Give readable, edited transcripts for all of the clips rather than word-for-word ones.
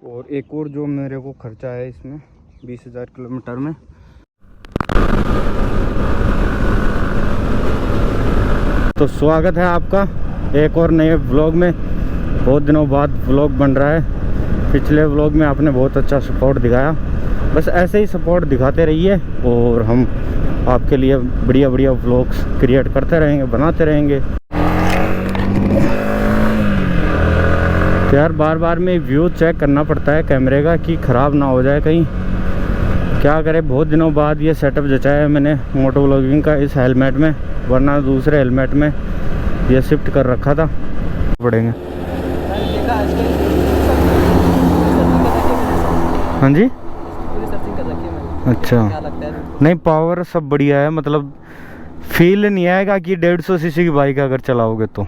और एक और जो मेरे को खर्चा है इसमें 20,000 किलोमीटर में। तो स्वागत है आपका एक और नए व्लॉग में। बहुत दिनों बाद व्लॉग बन रहा है। पिछले व्लॉग में आपने बहुत अच्छा सपोर्ट दिखाया, बस ऐसे ही सपोर्ट दिखाते रहिए और हम आपके लिए बढ़िया बढ़िया व्लॉग्स क्रिएट करते रहेंगे, बनाते रहेंगे। तो यार बार बार में व्यू चेक करना पड़ता है कैमरे का कि ख़राब ना हो जाए कहीं। क्या करें, बहुत दिनों बाद ये सेटअप जचाया है मैंने मोटो व्लॉगिंग का इस हेलमेट में, वरना दूसरे हेलमेट में ये शिफ्ट कर रखा था। पड़ेंगे। हाँ जी, अच्छा। नहीं, पावर सब बढ़िया है, मतलब फील नहीं आएगा कि 150 सीसी की बाइक अगर चलाओगे तो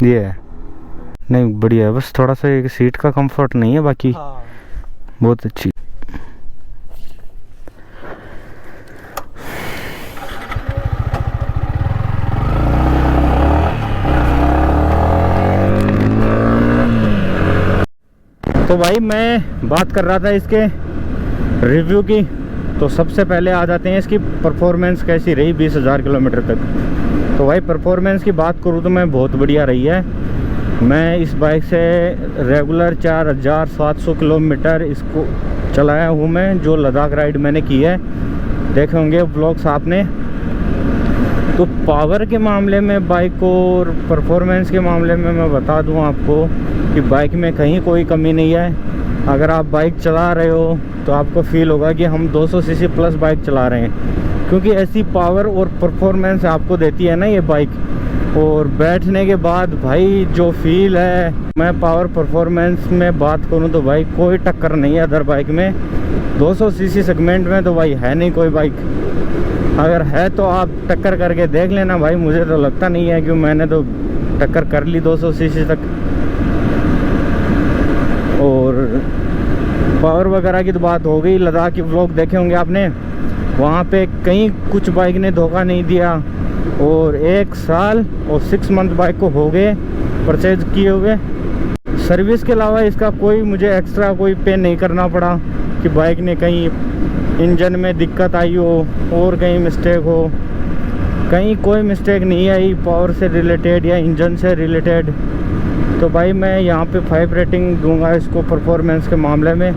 ये है। नहीं बढ़िया है, बस थोड़ा सा एक सीट का कंफर्ट नहीं है, बाकी हाँ। बहुत अच्छी। तो भाई मैं बात कर रहा था इसके रिव्यू की, तो सबसे पहले आ जाते हैं इसकी परफॉर्मेंस कैसी रही 20,000 किलोमीटर तक। तो भाई परफॉर्मेंस की बात करूँ तो मैं बहुत बढ़िया रही है। मैं इस बाइक से रेगुलर 4,700 किलोमीटर इसको चलाया हूँ मैं, जो लद्दाख राइड मैंने की है। देखे होंगे व्लॉग्स आपने। तो पावर के मामले में बाइक को और परफॉर्मेंस के मामले में मैं बता दूँ आपको कि बाइक में कहीं कोई कमी नहीं है। अगर आप बाइक चला रहे हो तो आपको फील होगा कि हम 200 सीसी प्लस बाइक चला रहे हैं, क्योंकि ऐसी पावर और परफॉर्मेंस आपको देती है ना ये बाइक। और बैठने के बाद भाई जो फील है, मैं पावर परफॉर्मेंस में बात करूं तो भाई कोई टक्कर नहीं है अदर बाइक में। 200 सीसी सेगमेंट में तो भाई है नहीं कोई बाइक। अगर है तो आप टक्कर करके देख लेना भाई, मुझे तो लगता नहीं है, क्योंकि मैंने तो टक्कर कर ली 200 सीसी तक। और पावर वगैरह की तो बात हो गई। लद्दाख की व्लॉग देखे होंगे आपने, वहाँ पे कहीं कुछ बाइक ने धोखा नहीं दिया। और 1 साल और 6 मंथ बाइक को हो गए परचेज किए हुए। सर्विस के अलावा इसका कोई मुझे एक्स्ट्रा कोई पे नहीं करना पड़ा कि बाइक ने कहीं इंजन में दिक्कत आई हो और कहीं मिस्टेक हो। कहीं कोई मिस्टेक नहीं आई पावर से रिलेटेड या इंजन से रिलेटेड। तो भाई मैं यहाँ पे 5 रेटिंग दूंगा इसको परफॉर्मेंस के मामले में।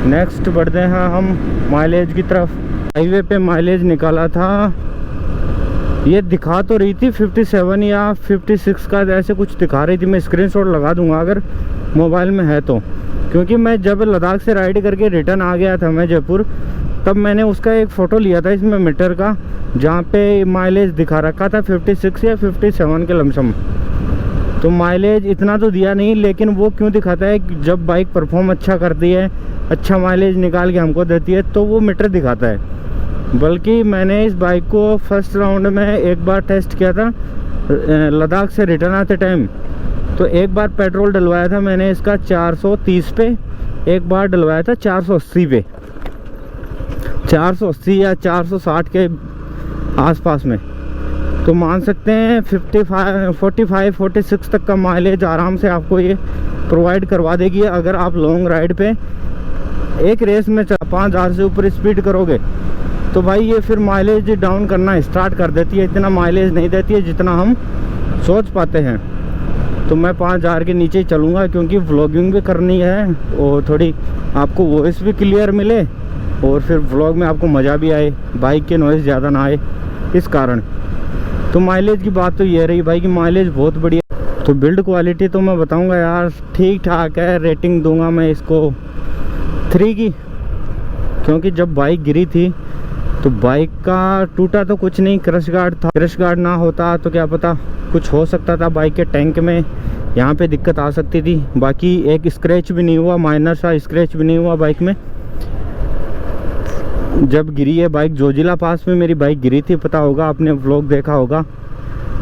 नेक्स्ट बढ़ते हैं हम माइलेज की तरफ। हाईवे पे माइलेज निकाला था, ये दिखा तो रही थी 57 या 56 का ऐसे कुछ दिखा रही थी। मैं स्क्रीनशॉट लगा दूंगा अगर मोबाइल में है तो, क्योंकि मैं जब लद्दाख से राइड करके रिटर्न आ गया था मैं जयपुर, तब मैंने उसका एक फ़ोटो लिया था इसमें मीटर का, जहाँ पे माइलेज दिखा रखा था 56 या 57 के लमसम। तो माइलेज इतना तो दिया नहीं, लेकिन वो क्यों दिखाता है कि जब बाइक परफॉर्म अच्छा करती है, अच्छा माइलेज निकाल के हमको देती है, तो वो मीटर दिखाता है। बल्कि मैंने इस बाइक को फर्स्ट राउंड में एक बार टेस्ट किया था लद्दाख से रिटर्न आते टाइम। तो एक बार पेट्रोल डलवाया था मैंने इसका 430 पे, एक बार डलवाया था 480 पे, 480 या 460 के आसपास में। तो मान सकते हैं 45 46 तक का माइलेज आराम से आपको ये प्रोवाइड करवा देगी। अगर आप लॉन्ग राइड पे एक रेस में 5000 से ऊपर स्पीड करोगे तो भाई ये फिर माइलेज डाउन करना स्टार्ट कर देती है। इतना माइलेज नहीं देती है जितना हम सोच पाते हैं। तो मैं 5000 के नीचे ही चलूँगा, क्योंकि व्लॉगिंग भी करनी है और थोड़ी आपको वॉइस भी क्लियर मिले और फिर व्लॉग में आपको मज़ा भी आए, बाइक के नॉइज़ ज़्यादा ना आए, इस कारण। तो माइलेज की बात तो ये रही भाई कि माइलेज बहुत बढ़िया। तो बिल्ड क्वालिटी तो मैं बताऊंगा यार ठीक ठाक है। रेटिंग दूंगा मैं इसको 3 की, क्योंकि जब बाइक गिरी थी तो बाइक का टूटा तो कुछ नहीं, क्रश गार्ड था। क्रश गार्ड ना होता तो क्या पता कुछ हो सकता था बाइक के टैंक में, यहाँ पे दिक्कत आ सकती थी। बाकी एक स्क्रैच भी नहीं हुआ, माइनर सा स्क्रैच भी नहीं हुआ बाइक में जब गिरी है बाइक। जोजिला पास में मेरी बाइक गिरी थी, पता होगा आपने व्लॉग देखा होगा।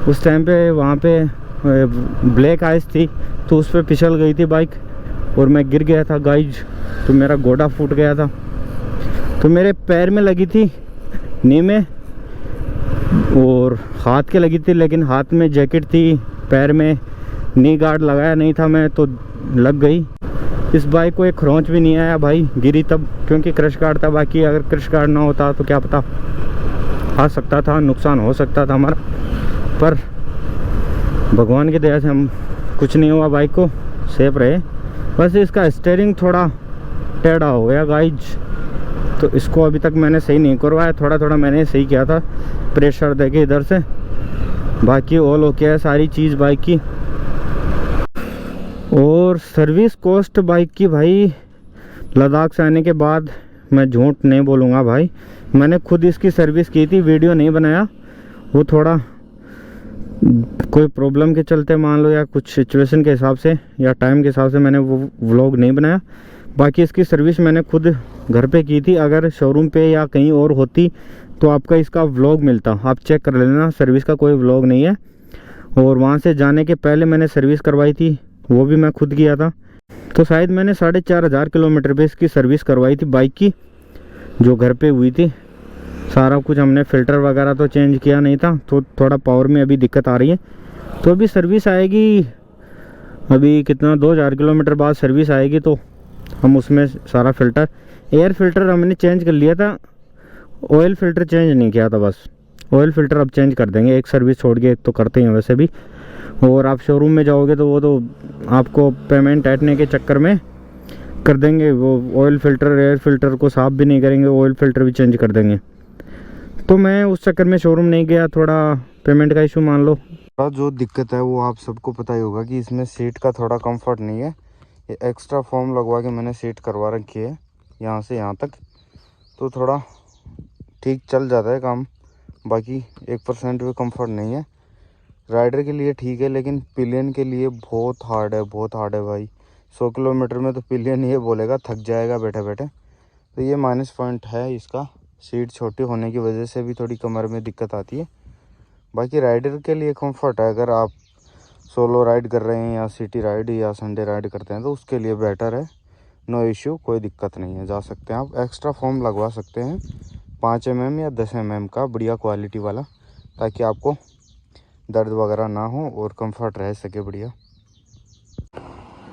उस टाइम पे वहाँ पे ब्लैक आइस थी, तो उस पर फिसल गई थी बाइक और मैं गिर गया था गाइज। तो मेरा गोड़ा फूट गया था। तो मेरे पैर में लगी थी, नी में, और हाथ के लगी थी, लेकिन हाथ में जैकेट थी, पैर में नी गार्ड लगाया नहीं था मैं, तो लग गई। इस बाइक को एक खरोंच भी नहीं आया भाई, गिरी तब क्योंकि क्रश गार्ड था। बाकी अगर क्रश गार्ड ना होता तो क्या पता, आ सकता था, नुकसान हो सकता था हमारा, पर भगवान की दया से हम कुछ नहीं हुआ, बाइक को सेफ रहे। बस इसका स्टीयरिंग थोड़ा टेढ़ा हो गया गाइज, तो इसको अभी तक मैंने सही नहीं करवाया, थोड़ा थोड़ा मैंने सही किया था प्रेशर देके इधर से। बाकी ऑल ओके है सारी चीज़ बाइक की। और सर्विस कॉस्ट बाइक की भाई लद्दाख से आने के बाद, मैं झूठ नहीं बोलूँगा भाई, मैंने खुद इसकी सर्विस की थी, वीडियो नहीं बनाया, वो थोड़ा कोई प्रॉब्लम के चलते मान लो, या कुछ सिचुएशन के हिसाब से या टाइम के हिसाब से मैंने वो व्लॉग नहीं बनाया। बाकी इसकी सर्विस मैंने खुद घर पे की थी, अगर शोरूम पे या कहीं और होती तो आपका इसका व्लॉग मिलता, आप चेक कर लेना, सर्विस का कोई व्लॉग नहीं है। और वहाँ से जाने के पहले मैंने सर्विस करवाई थी, वो भी मैं खुद किया था। तो शायद मैंने 4,500 किलोमीटर पे इसकी सर्विस करवाई थी बाइक की, जो घर पे हुई थी। सारा कुछ हमने फ़िल्टर वगैरह तो चेंज किया नहीं था, तो थोड़ा पावर में अभी दिक्कत आ रही है। तो अभी सर्विस आएगी, अभी कितना 2,000 किलोमीटर बाद सर्विस आएगी, तो हम उसमें सारा फ़िल्टर, एयर फ़िल्टर हमने चेंज कर लिया था, ऑयल फ़िल्टर चेंज नहीं किया था। बस ऑयल फ़िल्टर अब चेंज कर देंगे, एक सर्विस छोड़ के, एक तो करते हैं वैसे भी। और आप शोरूम में जाओगे तो वो तो आपको पेमेंट ऐटने के चक्कर में कर देंगे, वो ऑयल फ़िल्टर एयर फ़िल्टर को साफ़ भी नहीं करेंगे, ऑयल फ़िल्टर भी चेंज कर देंगे। तो मैं उस चक्कर में शोरूम नहीं गया, थोड़ा पेमेंट का इशू मान लो। जो दिक्कत है वो आप सबको पता ही होगा कि इसमें सीट का थोड़ा कंफर्ट नहीं है। ये एक्स्ट्रा फोम लगवा के मैंने सीट करवा रखी है यहाँ से यहाँ तक, तो थोड़ा ठीक चल जाता है काम। बाकी 1% भी कंफर्ट नहीं है। राइडर के लिए ठीक है, लेकिन पिलियन के लिए बहुत हार्ड है, बहुत हार्ड है भाई। 100 किलोमीटर में तो पिलियन ये बोलेगा थक जाएगा बैठे बैठे। तो ये माइनस पॉइंट है इसका, सीट छोटी होने की वजह से भी थोड़ी कमर में दिक्कत आती है। बाकी राइडर के लिए कंफर्ट है, अगर आप सोलो राइड कर रहे हैं या सिटी राइड या संडे राइड करते हैं तो उसके लिए बेटर है। नो इश्यू, कोई दिक्कत नहीं है, जा सकते हैं आप। एक्स्ट्रा फोम लगवा सकते हैं 5 mm या 10 mm का, बढ़िया क्वालिटी वाला, ताकि आपको दर्द वगैरह ना हो और कंफर्ट रह सके बढ़िया।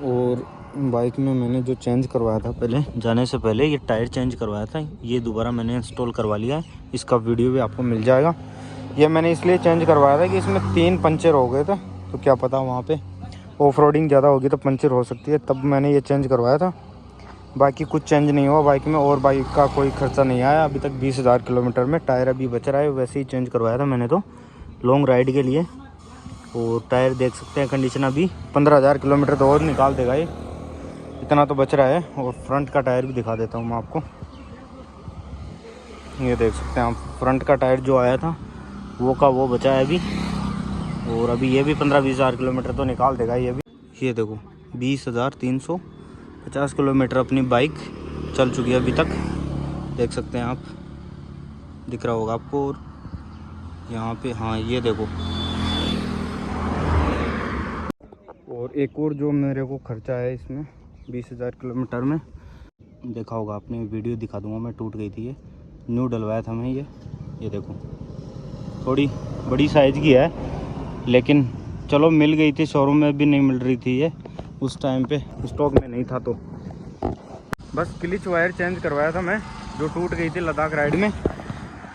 और बाइक में मैंने जो चेंज करवाया था पहले जाने से पहले, ये टायर चेंज करवाया था, ये दोबारा मैंने इंस्टॉल करवा लिया है। इसका वीडियो भी आपको मिल जाएगा। ये मैंने इसलिए चेंज करवाया था कि इसमें 3 पंचर हो गए थे, तो क्या पता वहाँ पे ऑफ रोडिंग ज़्यादा होगी तो पंचर हो सकती है, तब मैंने ये चेंज करवाया था। बाकी कुछ चेंज नहीं हुआ बाइक में, और बाइक का कोई खर्चा नहीं आया अभी तक 20,000 किलोमीटर में। टायर अभी बच रहा है, वैसे ही चेंज करवाया था मैंने तो लॉन्ग राइड के लिए। और टायर देख सकते हैं कंडीशन, अभी 15,000 किलोमीटर तो और निकाल देगा ये, इतना तो बच रहा है। और फ्रंट का टायर भी दिखा देता हूँ मैं आपको, ये देख सकते हैं आप, फ्रंट का टायर जो आया था वो का वो बचा है अभी। और अभी ये भी 15-20,000 किलोमीटर तो निकाल देगा ये भी। ये देखो 20,350 किलोमीटर अपनी बाइक चल चुकी है अभी तक, देख सकते हैं आप, दिख रहा होगा आपको। और यहाँ पे हाँ ये देखो। और एक और जो मेरे को खर्चा है इसमें 20,000 किलोमीटर में, देखा होगा आपने, वीडियो दिखा दूंगा मैं, टूट गई थी ये, न्यू डलवाया था मैं ये देखो, थोड़ी बड़ी साइज़ की है, लेकिन चलो मिल गई थी, शोरूम में भी नहीं मिल रही थी ये उस टाइम पे, स्टॉक में नहीं था। तो बस क्लिच वायर चेंज करवाया था मैं, जो टूट गई थी लद्दाख राइड में,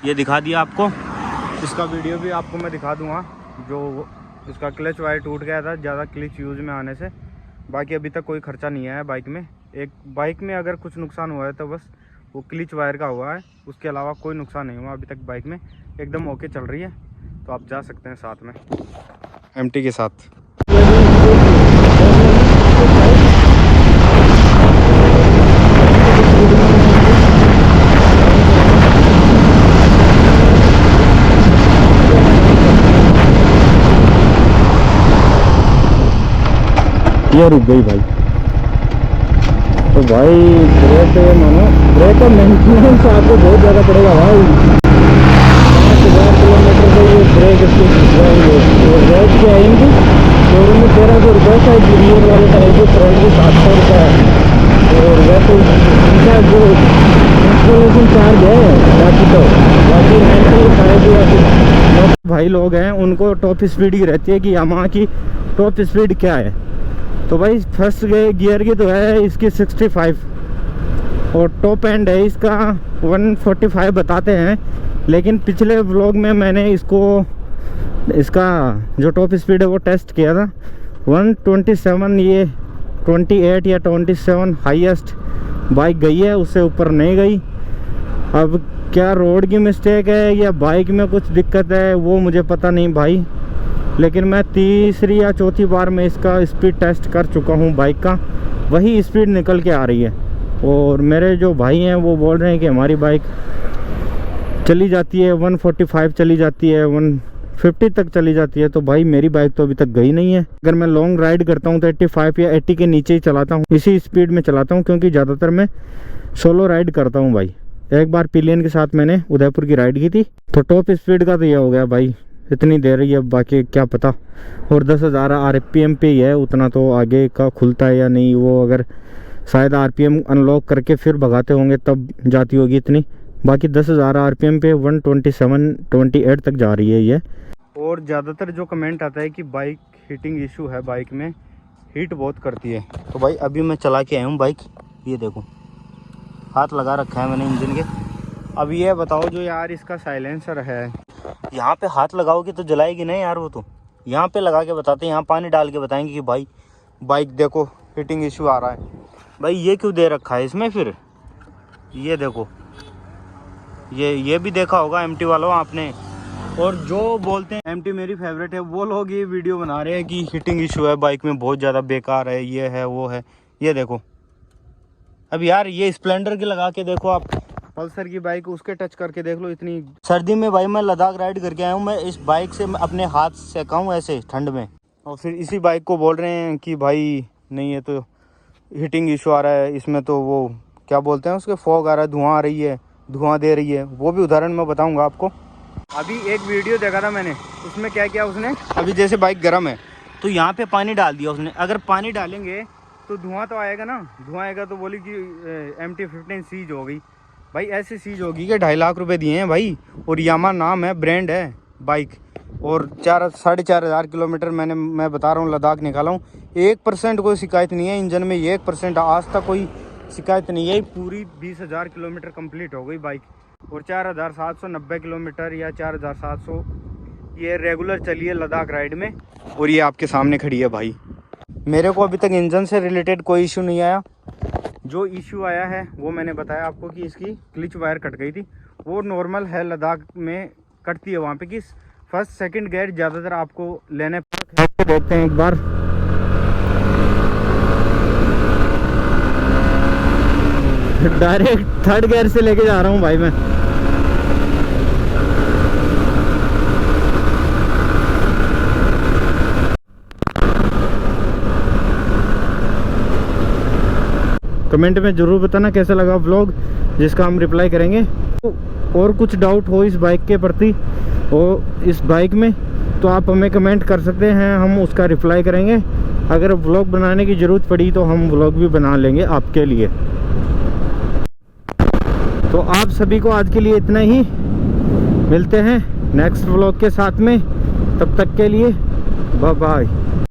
ये दिखा दिया आपको। इसका वीडियो भी आपको मैं दिखा दूंगा, जो इसका क्लच वायर टूट गया था ज़्यादा क्लिच यूज़ में आने से। बाकी अभी तक कोई खर्चा नहीं आया है बाइक में। एक बाइक में अगर कुछ नुकसान हुआ है तो बस वो क्लिच वायर का हुआ है, उसके अलावा कोई नुकसान नहीं हुआ अभी तक बाइक में, एकदम ओके चल रही है। तो आप जा सकते हैं साथ में एमटी के साथ। ये रुक गई भाई, तो भाई ब्रेक मानो, ब्रेक का मेंटेनेंस आपको बहुत ज़्यादा पड़ेगा भाई। 5,000 किलोमीटर से ये ब्रेक इसकी जाएंगे, तो ब्रेक की आएंगी शोरूम में 1,300 रुपये का, रियर वाले टायर की फ्रंट की 700 रुपये है। और वैसे इनका जो इंस्टॉलेशन चार्ज है बाकी रेंटल चार्ज भाई लोग हैं उनको टॉप स्पीड की रहती है कि यामाहा की टॉप स्पीड क्या है, तो भाई फर्स्ट गियर की तो है इसकी 65 और टॉप एंड है इसका 145 बताते हैं, लेकिन पिछले व्लॉग में मैंने इसका जो टॉप स्पीड है वो टेस्ट किया था 127, ये 28 या 27 हाईएस्ट बाइक गई है, उससे ऊपर नहीं गई। अब क्या रोड की मिस्टेक है या बाइक में कुछ दिक्कत है वो मुझे पता नहीं भाई, लेकिन मैं तीसरी या चौथी बार में इसका स्पीड टेस्ट कर चुका हूँ बाइक का, वही स्पीड निकल के आ रही है। और मेरे जो भाई हैं वो बोल रहे हैं कि हमारी बाइक चली जाती है 145 चली जाती है, 150 तक चली जाती है। तो भाई मेरी बाइक तो अभी तक गई नहीं है। अगर मैं लॉन्ग राइड करता हूँ तो 85 या 80 के नीचे ही चलाता हूँ, इसी स्पीड में चलाता हूँ, क्योंकि ज़्यादातर मैं सोलो राइड करता हूँ भाई। एक बार पिलियन के साथ मैंने उदयपुर की राइड की थी, तो टॉप स्पीड का तो ये हो गया भाई, इतनी देर ही है, बाकी क्या पता। और 10,000 RPM पे ही है, उतना तो आगे का खुलता है या नहीं, वो अगर शायद RPM अनलॉक करके फिर भगाते होंगे तब जाती होगी इतनी। बाकी 10,000 RPM पे 127-28 तक जा रही है ये। और ज़्यादातर जो कमेंट आता है कि बाइक हीटिंग इशू है, बाइक में हीट बहुत करती है। तो भाई अभी मैं चला के आया हूँ बाइक, ये देखो हाथ लगा रखा है मैंने इंजन के। अब ये बताओ जो यार इसका साइलेंसर है, यहाँ पे हाथ लगाओगे तो जलाएगी नहीं यार, वो तो यहाँ पे लगा के बताते हैं, यहाँ पानी डाल के बताएंगे कि भाई बाइक देखो हीटिंग इशू आ रहा है। भाई ये क्यों दे रखा है इसमें फिर, ये देखो ये भी देखा होगा MT वालों आपने। और जो बोलते हैं MT मेरी फेवरेट है, वो लोग ये वीडियो बना रहे हैं कि हीटिंग इशू है बाइक में, बहुत ज़्यादा बेकार है, ये है वो है। ये देखो अब यार ये स्प्लेंडर की लगा के देखो, आप पल्सर की बाइक उसके टच करके देख लो। इतनी सर्दी में भाई मैं लद्दाख राइड करके आया हूँ, मैं इस बाइक से मैं अपने हाथ सेकाऊँ ऐसे ठंड में, और फिर इसी बाइक को बोल रहे हैं कि भाई नहीं है तो हीटिंग इशू आ रहा है इसमें, तो वो क्या बोलते हैं उसके फॉग आ रहा है, धुआं आ रही है, धुआं दे रही है। वो भी उदाहरण मैं बताऊंगा आपको। अभी एक वीडियो देखा था मैंने, उसमें क्या किया उसने, अभी जैसे बाइक गर्म है तो यहाँ पे पानी डाल दिया उसने। अगर पानी डालेंगे तो धुआं तो आएगा ना, धुआं आएगा तो बोली कि MT-15 सीज हो गई। भाई ऐसे सीज होगी कि 2.5 लाख रुपए दिए हैं भाई, और यामा नाम है, ब्रांड है बाइक, और 4,500 किलोमीटर मैं बता रहा हूँ लद्दाख निकाला हूँ। 1% कोई शिकायत नहीं है इंजन में, 1% आज तक कोई शिकायत नहीं है। पूरी 20,000 किलोमीटर कंप्लीट हो गई बाइक, और 4,790 किलोमीटर या 4,700 ये रेगुलर चली है लद्दाख राइड में, और ये आपके सामने खड़ी है भाई। मेरे को अभी तक इंजन से रिलेटेड कोई इशू नहीं आया। जो इशू आया है वो मैंने बताया आपको कि इसकी क्लिच वायर कट गई थी, वो नॉर्मल है, लद्दाख में कटती है वहाँ पे कि फर्स्ट सेकंड गियर ज़्यादातर आपको लेने पर। देखते हैं एक बार, डायरेक्ट थर्ड गियर से लेके जा रहा हूँ भाई मैं। कमेंट में ज़रूर बताना कैसा लगा व्लॉग, जिसका हम रिप्लाई करेंगे। और कुछ डाउट हो इस बाइक के प्रति और इस बाइक में, तो आप हमें कमेंट कर सकते हैं, हम उसका रिप्लाई करेंगे। अगर व्लॉग बनाने की ज़रूरत पड़ी तो हम व्लॉग भी बना लेंगे आपके लिए। तो आप सभी को आज के लिए इतना ही, मिलते हैं नेक्स्ट व्लॉग के साथ में, तब तक के लिए बाय बाय।